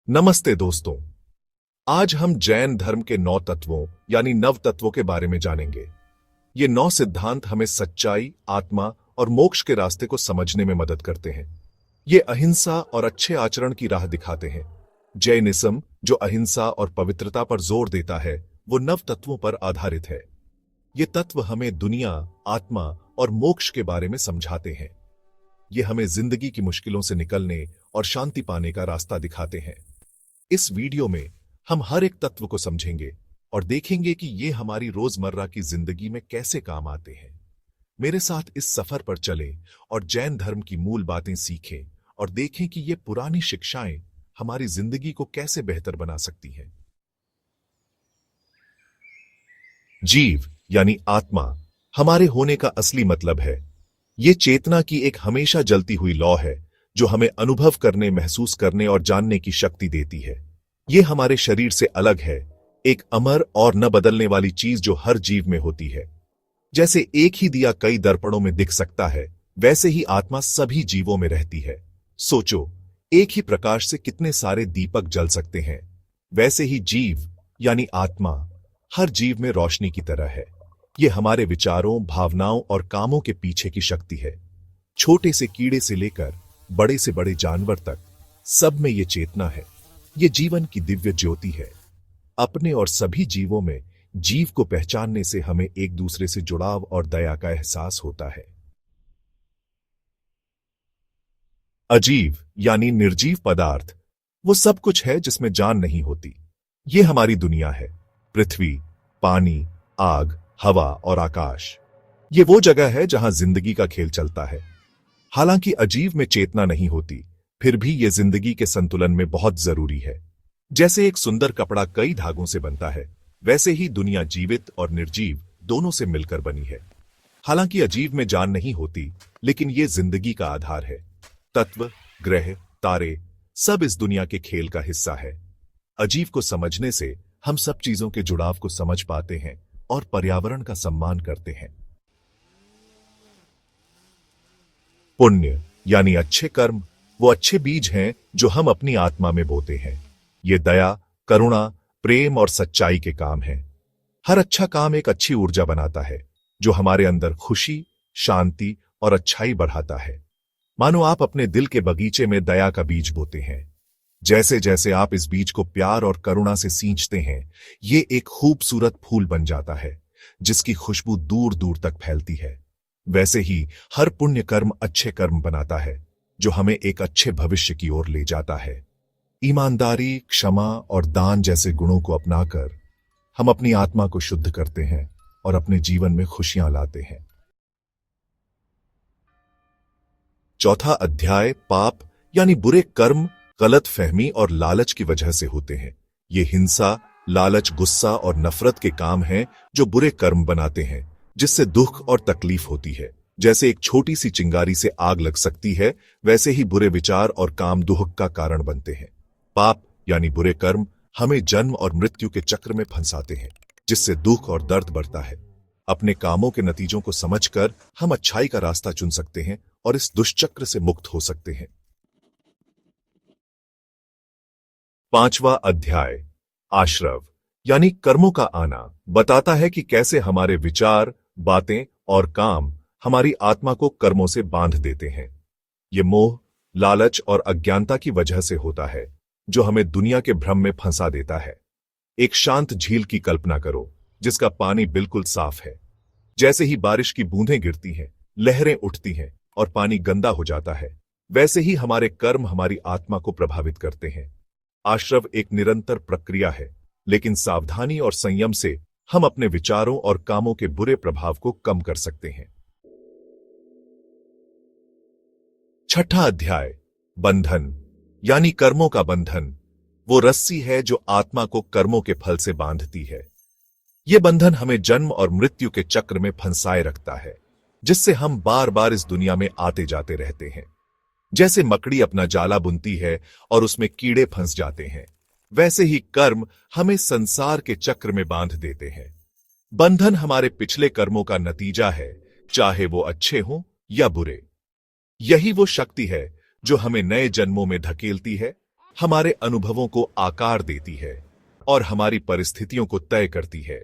नमस्ते दोस्तों। आज हम जैन धर्म के 9 तत्वों यानी नव तत्वों के बारे में जानेंगे। ये 9 सिद्धांत हमें सच्चाई, आत्मा और मोक्ष के रास्ते को समझने में मदद करते हैं। ये अहिंसा और अच्छे आचरण की राह दिखाते हैं। जैनिज्म जो अहिंसा और पवित्रता पर जोर देता है, वो नव तत्वों पर आधारित है। ये तत्व हमें दुनिया, आत्मा और मोक्ष के बारे में समझाते हैं। ये हमें जिंदगी की मुश्किलों से निकलने और शांति पाने का रास्ता दिखाते हैं। इस वीडियो में हम हर एक तत्व को समझेंगे और देखेंगे कि ये हमारी रोजमर्रा की जिंदगी में कैसे काम आते हैं। मेरे साथ इस सफर पर चलें और जैन धर्म की मूल बातें सीखें और देखें कि ये पुरानी शिक्षाएं हमारी जिंदगी को कैसे बेहतर बना सकती हैं। जीव यानी आत्मा हमारे होने का असली मतलब है। ये चेतना की एक हमेशा जलती हुई लौ है जो हमें अनुभव करने, महसूस करने और जानने की शक्ति देती है। ये हमारे शरीर से अलग है, एक अमर और न बदलने वाली चीज जो हर जीव में होती है। जैसे एक ही दिया कई दर्पणों में दिख सकता है, वैसे ही आत्मा सभी जीवों में रहती है। सोचो, एक ही प्रकाश से कितने सारे दीपक जल सकते हैं। वैसे ही जीव यानी आत्मा हर जीव में रोशनी की तरह है। ये हमारे विचारों, भावनाओं और कामों के पीछे की शक्ति है। छोटे से कीड़े से लेकर बड़े से बड़े जानवर तक, सब में ये चेतना है। ये जीवन की दिव्य ज्योति है। अपने और सभी जीवों में जीव को पहचानने से हमें एक दूसरे से जुड़ाव और दया का एहसास होता है। अजीव यानी निर्जीव पदार्थ वो सब कुछ है जिसमें जान नहीं होती। ये हमारी दुनिया है। पृथ्वी, पानी, आग, हवा और आकाश। ये वो जगह है जहां जिंदगी का खेल चलता है। हालांकि अजीव में चेतना नहीं होती, फिर भी ये जिंदगी के संतुलन में बहुत जरूरी है। जैसे एक सुंदर कपड़ा कई धागों से बनता है, वैसे ही दुनिया जीवित और निर्जीव दोनों से मिलकर बनी है। हालांकि अजीव में जान नहीं होती, लेकिन ये जिंदगी का आधार है। तत्व, ग्रह, तारे सब इस दुनिया के खेल का हिस्सा है। अजीव को समझने से हम सब चीजों के जुड़ाव को समझ पाते हैं और पर्यावरण का सम्मान करते हैं। पुण्य यानी अच्छे कर्म वो अच्छे बीज हैं जो हम अपनी आत्मा में बोते हैं। ये दया, करुणा, प्रेम और सच्चाई के काम हैं। हर अच्छा काम एक अच्छी ऊर्जा बनाता है जो हमारे अंदर खुशी, शांति और अच्छाई बढ़ाता है। मानो आप अपने दिल के बगीचे में दया का बीज बोते हैं। जैसे जैसे आप इस बीज को प्यार और करुणा से सींचते हैं, ये एक खूबसूरत फूल बन जाता है जिसकी खुशबू दूर दूर तक फैलती है। वैसे ही हर पुण्य कर्म अच्छे कर्म बनाता है जो हमें एक अच्छे भविष्य की ओर ले जाता है। ईमानदारी, क्षमा और दान जैसे गुणों को अपनाकर हम अपनी आत्मा को शुद्ध करते हैं और अपने जीवन में खुशियां लाते हैं। चौथा अध्याय पाप यानी बुरे कर्म गलत फहमी और लालच की वजह से होते हैं। ये हिंसा, लालच, गुस्सा और नफरत के काम हैं जो बुरे कर्म बनाते हैं, जिससे दुख और तकलीफ होती है। जैसे एक छोटी सी चिंगारी से आग लग सकती है, वैसे ही बुरे विचार और काम दुख का कारण बनते हैं। पाप यानी बुरे कर्म हमें जन्म और मृत्यु के चक्र में फंसाते हैं, जिससे दुख और दर्द बढ़ता है। अपने कामों के नतीजों को समझकर हम अच्छाई का रास्ता चुन सकते हैं और इस दुष्चक्र से मुक्त हो सकते हैं। पांचवा अध्याय आश्रव यानी कर्मों का आना बताता है कि कैसे हमारे विचार, बातें और काम हमारी आत्मा को कर्मों से बांध देते हैं। ये मोह, लालच और अज्ञानता की वजह से होता है जो हमें दुनिया के भ्रम में फंसा देता है। एक शांत झील की कल्पना करो जिसका पानी बिल्कुल साफ है। जैसे ही बारिश की बूंदें गिरती हैं, लहरें उठती हैं और पानी गंदा हो जाता है, वैसे ही हमारे कर्म हमारी आत्मा को प्रभावित करते हैं। आश्रव एक निरंतर प्रक्रिया है, लेकिन सावधानी और संयम से हम अपने विचारों और कामों के बुरे प्रभाव को कम कर सकते हैं। छठा अध्याय बंधन यानी कर्मों का बंधन वो रस्सी है जो आत्मा को कर्मों के फल से बांधती है। यह बंधन हमें जन्म और मृत्यु के चक्र में फंसाए रखता है, जिससे हम बार बार इस दुनिया में आते जाते रहते हैं। जैसे मकड़ी अपना जाला बुनती है और उसमें कीड़े फंस जाते हैं, वैसे ही कर्म हमें संसार के चक्र में बांध देते हैं। बंधन हमारे पिछले कर्मों का नतीजा है, चाहे वो अच्छे हों या बुरे। यही वो शक्ति है जो हमें नए जन्मों में धकेलती है। हमारे अनुभवों को आकार देती है और हमारी परिस्थितियों को तय करती है।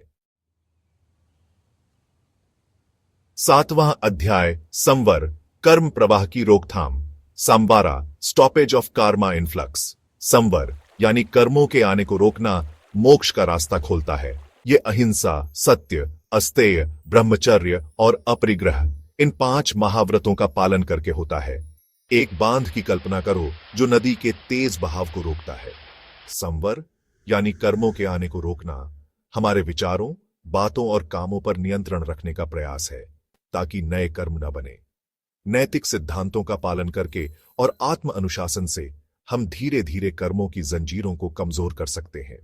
7वां अध्याय संवर, कर्म प्रवाह की रोकथाम। संवारा, स्टॉपेज ऑफ कार्मा इनफ्लक्स। संवर यानी कर्मों के आने को रोकना मोक्ष का रास्ता खोलता है। ये अहिंसा, सत्य, अस्तेय, ब्रह्मचर्य और अपरिग्रह, इन 5 महाव्रतों का पालन करके होता है। एक बांध की कल्पना करो जो नदी के तेज बहाव को रोकता है। संवर यानी कर्मों के आने को रोकना हमारे विचारों, बातों और कामों पर नियंत्रण रखने का प्रयास है ताकि नए कर्म न बने। नैतिक सिद्धांतों का पालन करके और आत्म अनुशासन से हम धीरे धीरे कर्मों की जंजीरों को कमजोर कर सकते हैं।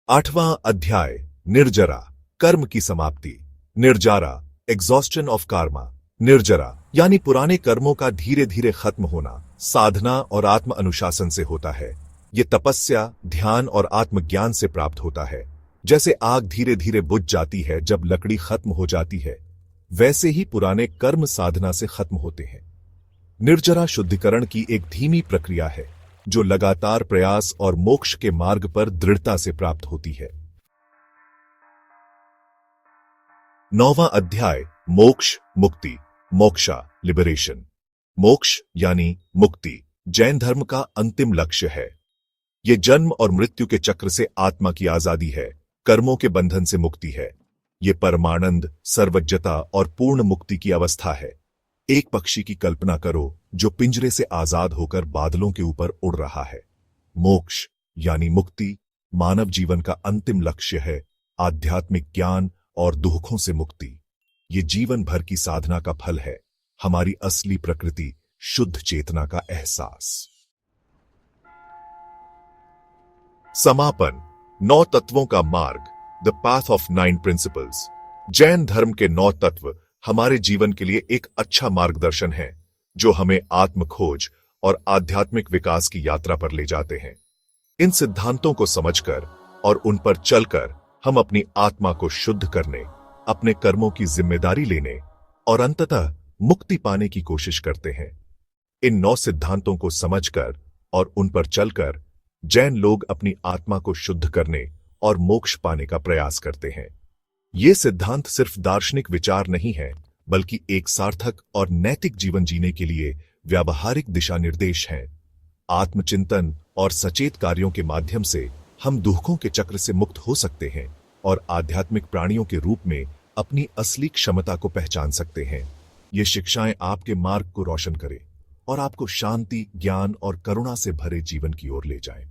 8वां अध्याय निर्जरा, कर्म की समाप्ति। निर्जारा, एग्जॉस्शन ऑफ कार्मा। निर्जरा यानी पुराने कर्मों का धीरे धीरे खत्म होना साधना और आत्म अनुशासन से होता है। ये तपस्या, ध्यान और आत्मज्ञान से प्राप्त होता है। जैसे आग धीरे धीरे बुझ जाती है जब लकड़ी खत्म हो जाती है, वैसे ही पुराने कर्म साधना से खत्म होते हैं। निर्जरा शुद्धिकरण की एक धीमी प्रक्रिया है जो लगातार प्रयास और मोक्ष के मार्ग पर दृढ़ता से प्राप्त होती है। 9वां अध्याय मोक्ष, मुक्ति। मोक्षा, लिबरेशन। मोक्ष यानी मुक्ति जैन धर्म का अंतिम लक्ष्य है। यह जन्म और मृत्यु के चक्र से आत्मा की आजादी है, कर्मों के बंधन से मुक्ति है। यह परमानंद, सर्वज्ञता और पूर्ण मुक्ति की अवस्था है। एक पक्षी की कल्पना करो जो पिंजरे से आजाद होकर बादलों के ऊपर उड़ रहा है। मोक्ष यानी मुक्ति मानव जीवन का अंतिम लक्ष्य है, आध्यात्मिक ज्ञान और दुखों से मुक्ति। ये जीवन भर की साधना का फल है, हमारी असली प्रकृति, शुद्ध चेतना का एहसास। समापन, 9 तत्वों का मार्ग, the path of 9 principles. Jain धर्म के 9 तत्व हमारे जीवन के लिए एक अच्छा मार्गदर्शन है जो हमें आत्म खोज और आध्यात्मिक विकास की यात्रा पर ले जाते हैं। इन सिद्धांतों को समझकर और उन पर चलकर हम अपनी आत्मा को शुद्ध करने, अपने कर्मों की जिम्मेदारी लेने और अंततः मुक्ति पाने की कोशिश करते हैं। इन 9 सिद्धांतों को समझकर और उन पर चलकर जैन लोग अपनी आत्मा को शुद्ध करने और मोक्ष पाने का प्रयास करते हैं। ये सिद्धांत सिर्फ दार्शनिक विचार नहीं है, बल्कि एक सार्थक और नैतिक जीवन जीने के लिए व्यावहारिक दिशा निर्देश हैं। आत्मचिंतन और सचेत कार्यों के माध्यम से हम दुखों के चक्र से मुक्त हो सकते हैं और आध्यात्मिक प्राणियों के रूप में अपनी असली क्षमता को पहचान सकते हैं। ये शिक्षाएं आपके मार्ग को रोशन करें और आपको शांति, ज्ञान और करुणा से भरे जीवन की ओर ले जाएं।